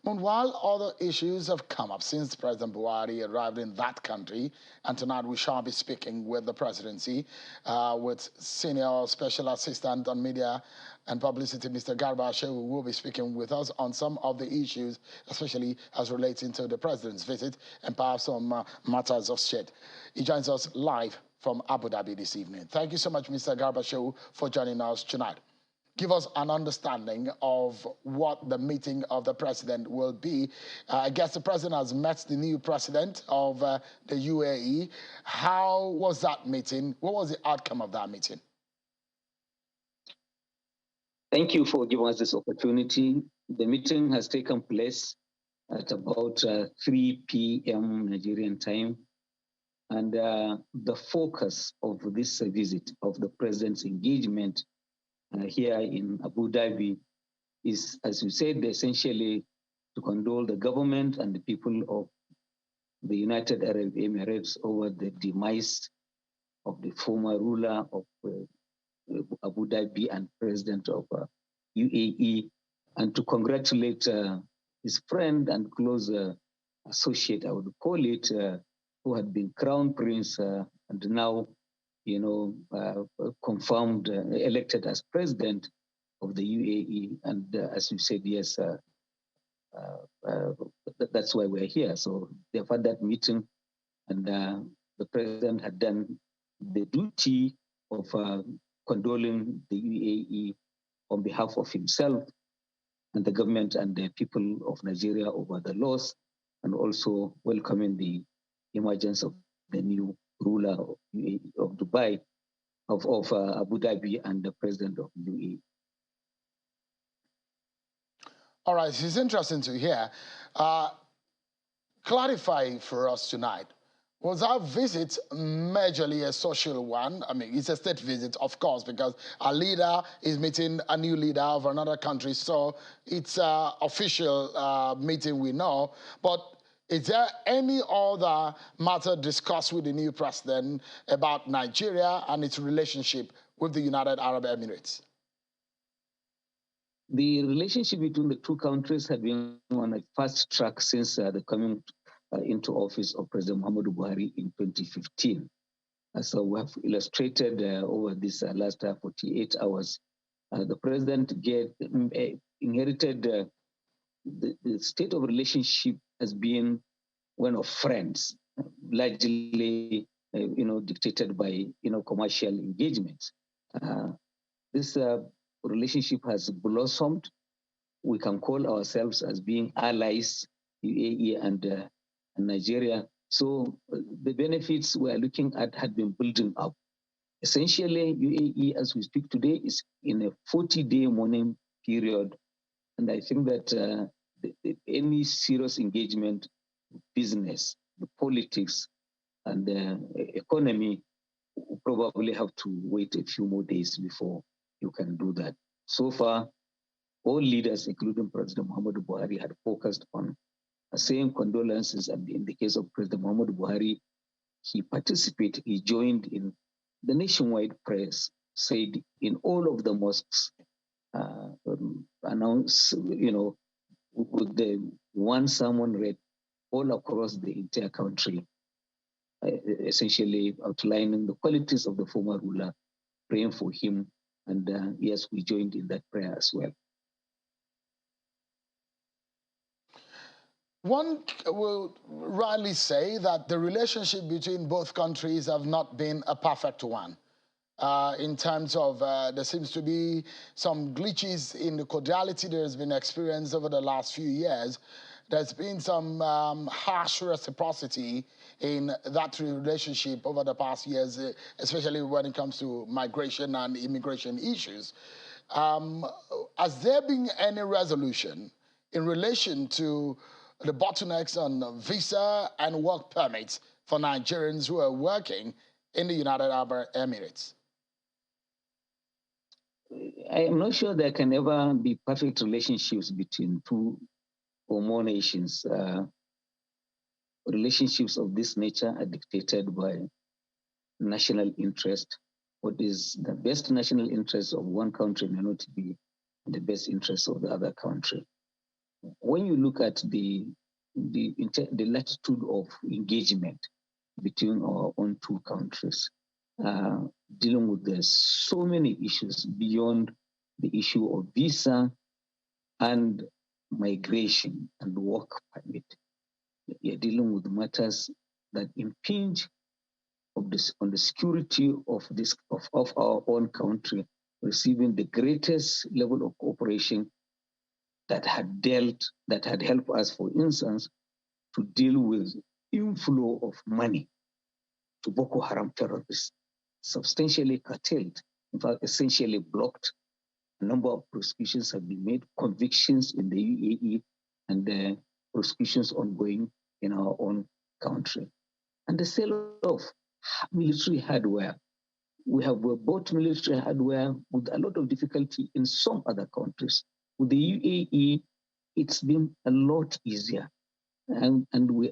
But while other issues have come up since President Buhari arrived in that country, and tonight we shall be speaking with the presidency, with Senior Special Assistant on Media and Publicity, Mr. Garba Shehu, will be speaking with us on some of the issues, especially as relating to the president's visit and perhaps some matters of state. He joins us live from Abu Dhabi this evening. Thank you so much, Mr. Garba Shehu, for joining us tonight. Give us an understanding of what the meeting of the president will be. I guess the president has met the new president of the UAE. How was that meeting? What was the outcome of that meeting? Thank you for giving us this opportunity. The meeting has taken place at about 3 p.m. Nigerian time. And the focus of this visit, of the president's engagement here in Abu Dhabi, is, as you said, essentially to condole the government and the people of the United Arab Emirates over the demise of the former ruler of Abu Dhabi and president of UAE, and to congratulate his friend and close associate, I would call it, who had been crown prince and now, confirmed, elected as president of the UAE. And as you said, yes, that's why we're here. So they've had that meeting, and the president had done the duty of condoling the UAE on behalf of himself and the government and the people of Nigeria over the loss, and also welcoming the emergence of the new ruler of Dubai, of Abu Dhabi, and the president of UAE. All right, it's interesting to hear. Clarify for us tonight, was our visit majorly a social one? I mean, it's a state visit, of course, because a leader is meeting a new leader of another country, so it's an official meeting, we know. But is there any other matter discussed with the new president about Nigeria and its relationship with the United Arab Emirates? The relationship between the two countries had been on a fast track since the coming into office of President Muhammadu Buhari in 2015. So we have illustrated over this last 48 hours. The president inherited the state of relationship as being one of friends, largely, dictated by, commercial engagements. This relationship has blossomed. We can call ourselves as being allies, UAE and Nigeria. So the benefits we're looking at had been building up. Essentially, UAE, as we speak today, is in a 40-day mourning period. And I think that any serious engagement, business, the politics, and the economy will probably have to wait a few more days before you can do that. So far, all leaders, including President Muhammadu Buhari, had focused on saying condolences. And in the case of President Muhammadu Buhari, he joined in the nationwide press, said in all of the mosques, announced, with the one sermon read all across the entire country, essentially outlining the qualities of the former ruler, praying for him. And yes, we joined in that prayer as well. One will rightly say that the relationship between both countries have not been a perfect one. In terms of there seems to be some glitches in the cordiality that has been experienced over the last few years. There's been some harsh reciprocity in that relationship over the past years, especially when it comes to migration and immigration issues. Has there been any resolution in relation to the bottlenecks on visa and work permits for Nigerians who are working in the United Arab Emirates? I am not sure there can ever be perfect relationships between two or more nations. Relationships of this nature are dictated by national interest. What is the best national interest of one country may not be the best interest of the other country. when you look at the latitude of engagement between our own two countries, uh, dealing with so many issues beyond the issue of visa and migration and work permit. You're dealing with matters that impinge on the security of our own country, receiving the greatest level of cooperation that had helped us, for instance, to deal with inflow of money to Boko Haram terrorists, substantially curtailed, in fact, essentially blocked. A number of prosecutions have been made, convictions in the UAE, and the prosecutions ongoing in our own country. And the sale of military hardware. We have bought military hardware with a lot of difficulty in some other countries. With the UAE, it's been a lot easier. And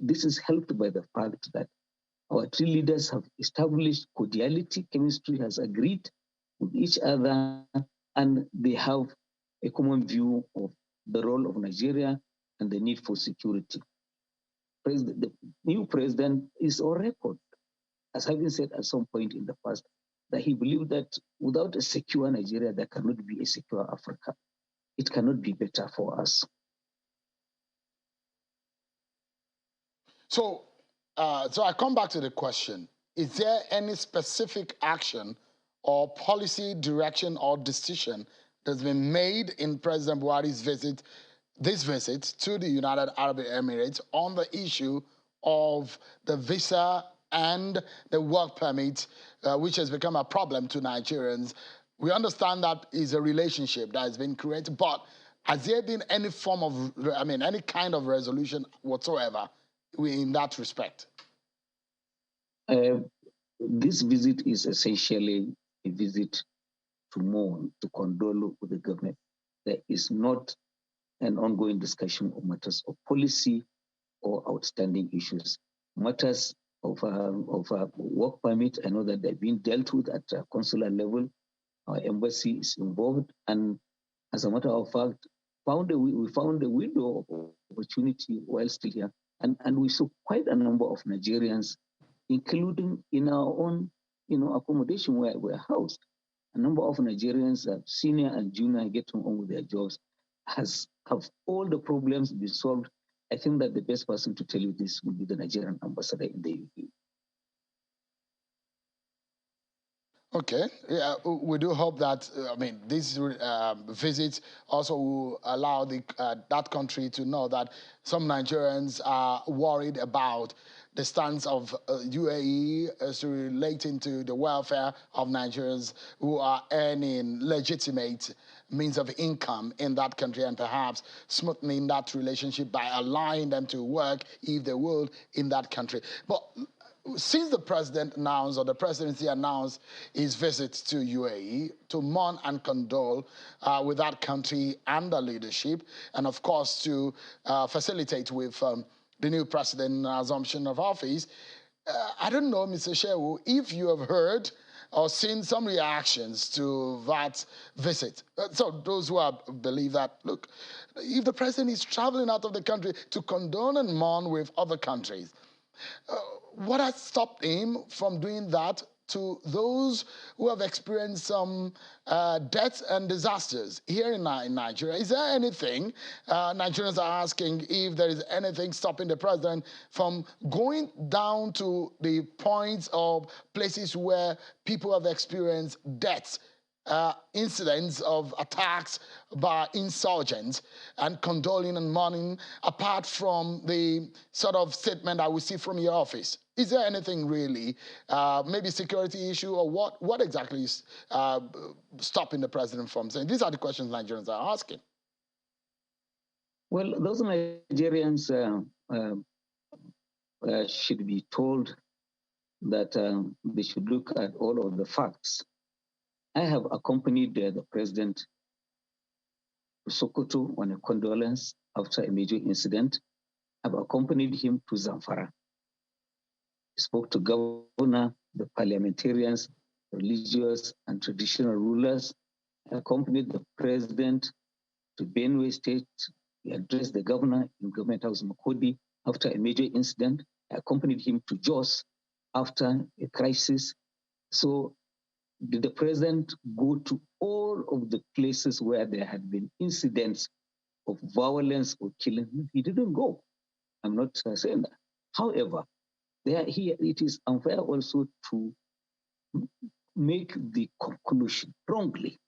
this is helped by the fact that our three leaders have established cordiality, chemistry has agreed with each other, and they have a common view of the role of Nigeria and the need for security. The new president is on record as having said at some point in the past that he believed that without a secure Nigeria, there cannot be a secure Africa. It cannot be better for us. So I come back to the question, is there any specific action or policy direction or decision that's been made in President Buhari's this visit to the United Arab Emirates on the issue of the visa and the work permit, which has become a problem to Nigerians? We understand that is a relationship that has been created, but has there been any form of, any kind of resolution whatsoever in that respect? This visit is essentially a visit to mourn, to condole with the government. There is not an ongoing discussion of matters of policy or outstanding issues. Matters of work permit, I know that they're being dealt with at a consular level. Our embassy is involved, and as a matter of fact, we found a window of opportunity while still here, and we saw quite a number of Nigerians, including in our own, accommodation where we're housed. A number of Nigerians, senior and junior, getting on with their jobs, have all the problems been solved. I think that the best person to tell you this would be the Nigerian ambassador in the UK. Okay, yeah, we do hope that, this visit also will allow that country to know that some Nigerians are worried about the stance of UAE as relating to the welfare of Nigerians who are earning legitimate means of income in that country, and perhaps smoothing that relationship by allowing them to work, if they will, in that country. But since the president announced, or the presidency announced, his visit to UAE to mourn and condole with that country and the leadership, and of course to facilitate with the new president assumption of office, I don't know, Mr. Shehu, if you have heard or seen some reactions to that visit. So those who believe that, look, if the president is traveling out of the country to condole and mourn with other countries, what has stopped him from doing that to those who have experienced some deaths and disasters here in Nigeria? Is there anything, Nigerians are asking, if there is anything stopping the president from going down to the points of places where people have experienced deaths, incidents of attacks by insurgents, and condoling and mourning, apart from the sort of statement that we see from your office? Is there anything really, maybe security issue, or what exactly is stopping the president from saying? These are the questions Nigerians are asking. Well, those Nigerians should be told that they should look at all of the facts. I have accompanied the president to Sokoto on a condolence after a major incident. I've accompanied him to Zamfara. He spoke to governor, the parliamentarians, religious and traditional rulers. I accompanied the president to Benue State He addressed the governor in Government House Makodi after a major incident. I accompanied him to Jos after a crisis. So did the president go to all of the places where there had been incidents of violence or killing? He didn't go. I'm not saying that. However, it is unfair also to make the conclusion wrongly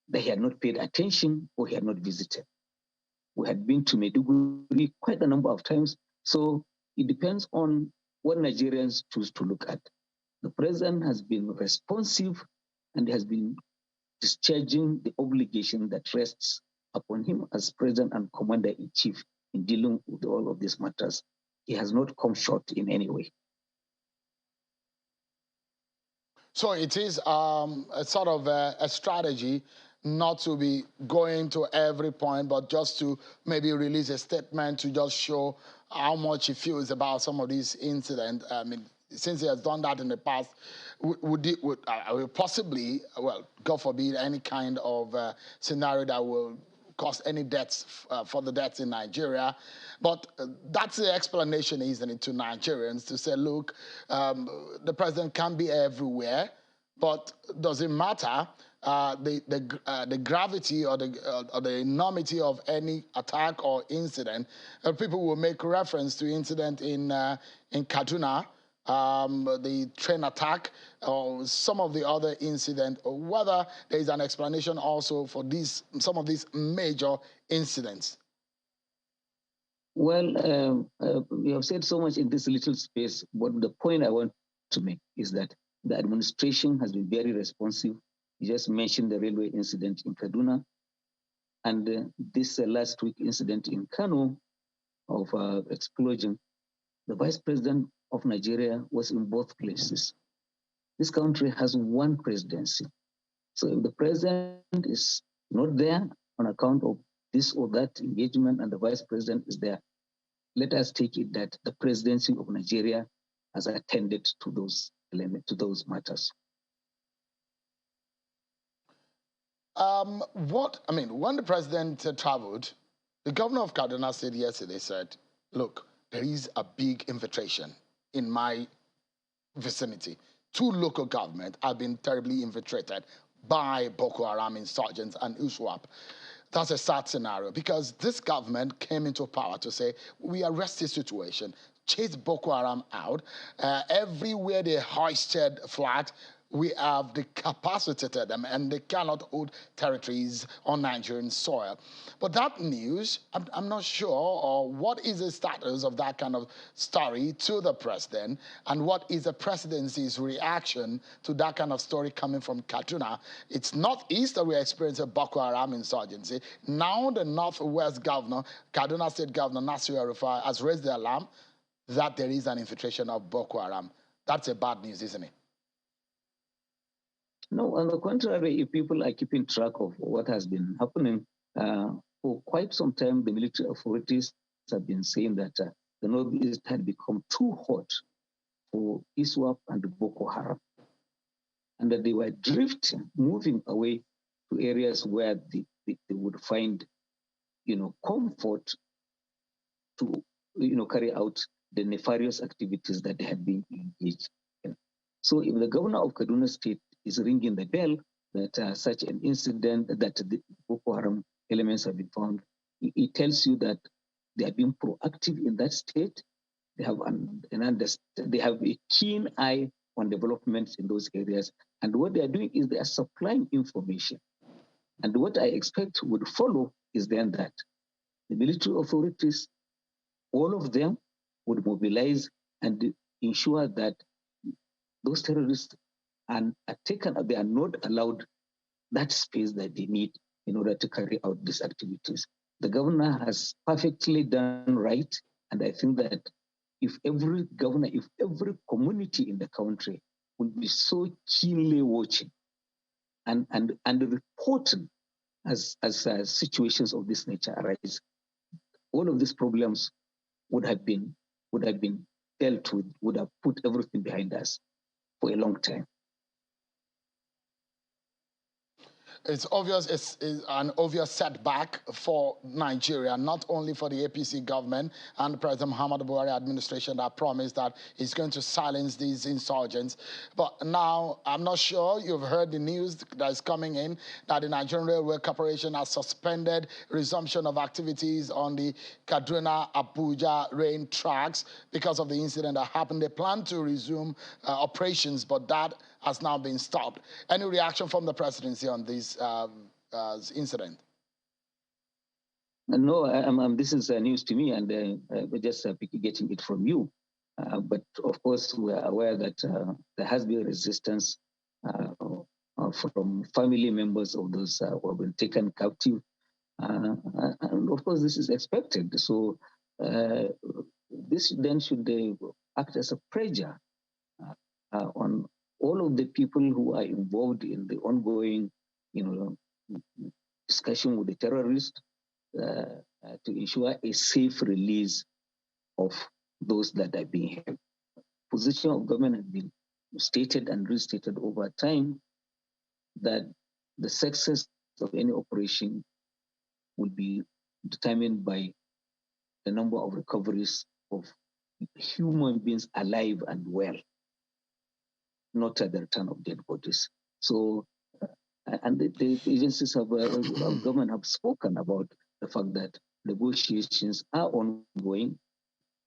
that he had not paid attention or he had not visited. We had been to Maiduguri quite a number of times. So it depends on what Nigerians choose to look at. The president has been responsive and has been discharging the obligation that rests upon him as president and commander-in-chief in dealing with all of these matters. He has not come short in any way. So it is a sort of a strategy not to be going to every point, but just to maybe release a statement to just show how much he feels about some of these incidents. I mean, since he has done that in the past, would possibly, well, God forbid, any kind of scenario that will cause any deaths for the deaths in Nigeria. But that's the explanation, isn't it, to Nigerians to say, look, the president can be everywhere, but does it matter the gravity or the enormity of any attack or incident? People will make reference to incident in Kaduna, the train attack, or some of the other incident, or whether there is an explanation also for some of these major incidents. Well, we have said so much in this little space, but the point I want to make is that the administration has been very responsive. You just mentioned the railway incident in Kaduna, and this last week incident in Kano of explosion. The vice president of Nigeria was in both places. This country has one presidency. So if the president is not there on account of this or that engagement and the vice president is there, let us take it that the presidency of Nigeria has attended to those elements, to those matters. When the president traveled, the governor of Kaduna said yesterday, said, look, there is a big infiltration in my vicinity. 2 local governments have been terribly infiltrated by Boko Haram insurgents and USWAP. That's a sad scenario because this government came into power to say, we arrest this situation, chase Boko Haram out. Everywhere they hoisted flag, we have decapacitated them and they cannot hold territories on Nigerian soil. But that news, I'm not sure, or what is the status of that kind of story to the president, and what is the presidency's reaction to that kind of story coming from Kaduna? It's northeast that we're experiencing Boko Haram insurgency. Now the northwest governor, Kaduna State Governor Nasir El-Rufai, has raised the alarm that there is an infiltration of Boko Haram. That's a bad news, isn't it? No, on the contrary, if people are keeping track of what has been happening, for quite some time, the military authorities have been saying that the Northeast had become too hot for ISWAP and Boko Haram, and that they were drifting, moving away to areas where they would find, comfort to, carry out the nefarious activities that they had been engaged in. So if the governor of Kaduna State is ringing the bell that such an incident, that the Boko Haram elements have been found, it tells you that they have been proactive in that state. They have they have a keen eye on developments in those areas. And what they are doing is they are supplying information. And what I expect would follow is then that the military authorities, all of them, would mobilize and ensure that those terrorists are taken, they are not allowed that space that they need in order to carry out these activities. The governor has perfectly done right. And I think that if every governor, if every community in the country would be so keenly watching and reporting as situations of this nature arise, all of these problems would have been dealt with, would have put everything behind us for a long time. It's obvious it's an obvious setback for Nigeria, not only for the APC government and President Muhammadu Buhari administration that promised that it's going to silence these insurgents. But now, I'm not sure you've heard the news that is coming in that the Nigerian Railway Corporation has suspended resumption of activities on the Kaduna-Abuja rail tracks because of the incident that happened. They plan to resume operations, but that has now been stopped. Any reaction from the presidency on this incident? No, this is news to me, and we're just getting it from you. But of course, we are aware that there has been resistance from family members of those who have been taken captive. And of course, this is expected. So this then should act as a pressure on all of the people who are involved in the ongoing, discussion with the terrorists to ensure a safe release of those that are being held. Position of government has been stated and restated over time that the success of any operation will be determined by the number of recoveries of human beings alive and well, not at the return of dead bodies. So, and the agencies of government have spoken about the fact that negotiations are ongoing.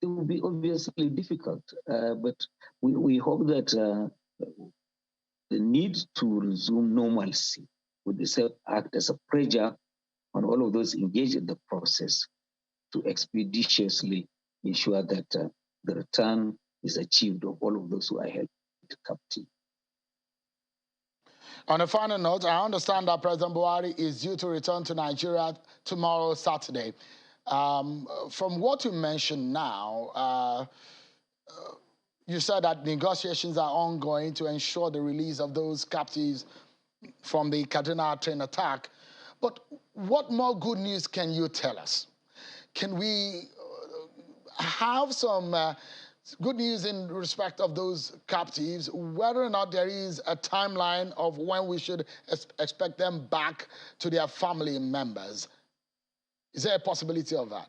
It will be obviously difficult, but we hope that the need to resume normalcy would act as a pressure on all of those engaged in the process to expeditiously ensure that the return is achieved of all of those who are held captive. On a final note, I understand that President Buhari is due to return to Nigeria tomorrow, Saturday. From what you mentioned now, you said that negotiations are ongoing to ensure the release of those captives from the Kaduna train attack. But what more good news can you tell us? Can we have some good news in respect of those captives, whether or not there is a timeline of when we should expect them back to their family members? Is there a possibility of that?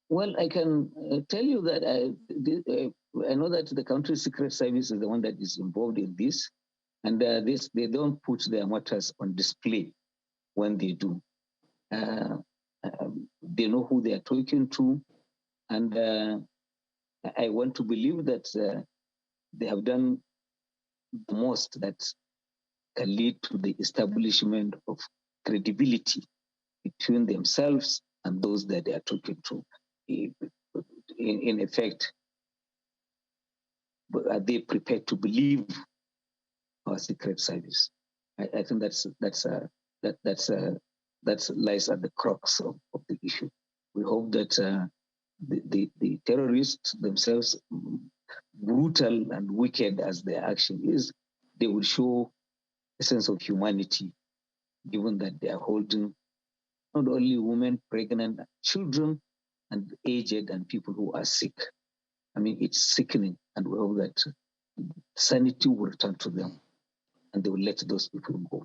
Well, I can tell you that I know that the country's secret service is the one that is involved in this, and they don't put their matters on display when they do. They know who they are talking to, and I want to believe that they have done the most that can lead to the establishment of credibility between themselves and those that they are talking to. In effect, are they prepared to believe our secret service? I think that lies at the crux of the issue. We hope that the terrorists themselves, brutal and wicked as their action is, they will show a sense of humanity, given that they are holding not only women, pregnant, children, and aged, and people who are sick. I mean, it's sickening, and we hope that sanity will return to them, and they will let those people go.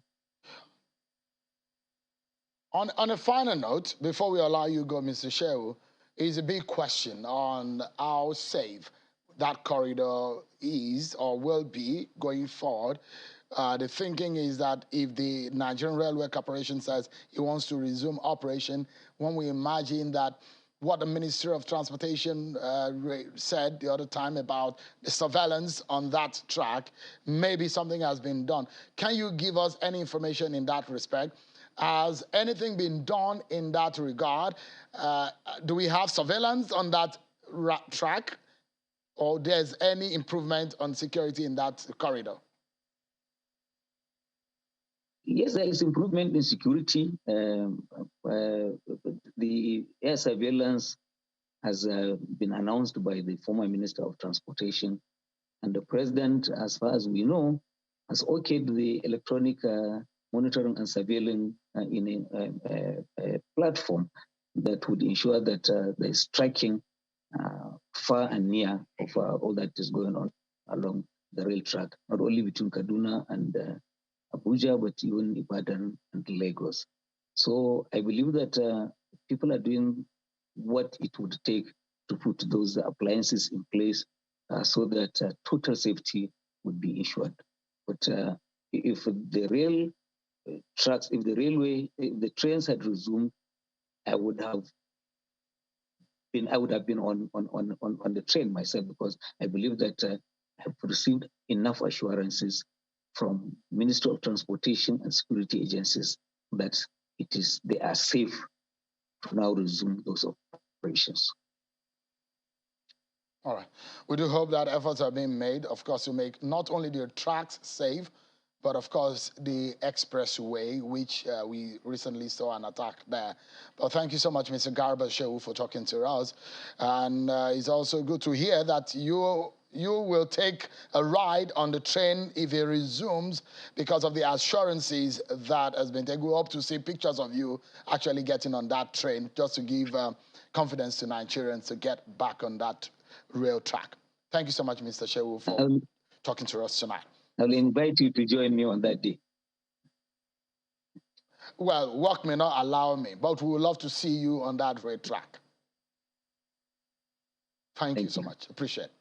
On a final note, before we allow you to go, Mr. Shehu, is a big question on how safe that corridor is or will be going forward. The thinking is that if the Nigerian Railway Corporation says it wants to resume operation, when we imagine that what the Ministry of Transportation said the other time about the surveillance on that track, maybe something has been done. Can you give us any information in that respect? Has anything been done in that regard? Do we have surveillance on that track? Or there's any improvement on security in that corridor? Yes, there is improvement in security. The air surveillance has been announced by the former Minister of Transportation, and the President, as far as we know, has okayed the electronic monitoring and surveilling in a platform that would ensure that there is tracking far and near of all that is going on along the rail track, not only between Kaduna and Abuja, but even Ibadan and Lagos. So I believe that people are doing what it would take to put those appliances in place so that total safety would be ensured. But if the rail trucks, if the railway, if the trains had resumed, I would have been on the train myself, because I believe that I have received enough assurances from Ministry of Transportation and security agencies that they are safe to now resume those operations. All right. We do hope that efforts are being made, of course, to make not only the tracks safe, but of course the expressway, which we recently saw an attack there. But thank you so much, Mr. Garba Shehu, for talking to us. And it's also good to hear that you will take a ride on the train if it resumes, because of the assurances that has been taken. We hope to see pictures of you actually getting on that train, just to give confidence to Nigerians to get back on that rail track. Thank you so much, Mr. Shehu, for talking to us tonight. I'll invite you to join me on that day. Well, work may not allow me, but we would love to see you on that rail track. Thank you so much. Appreciate it.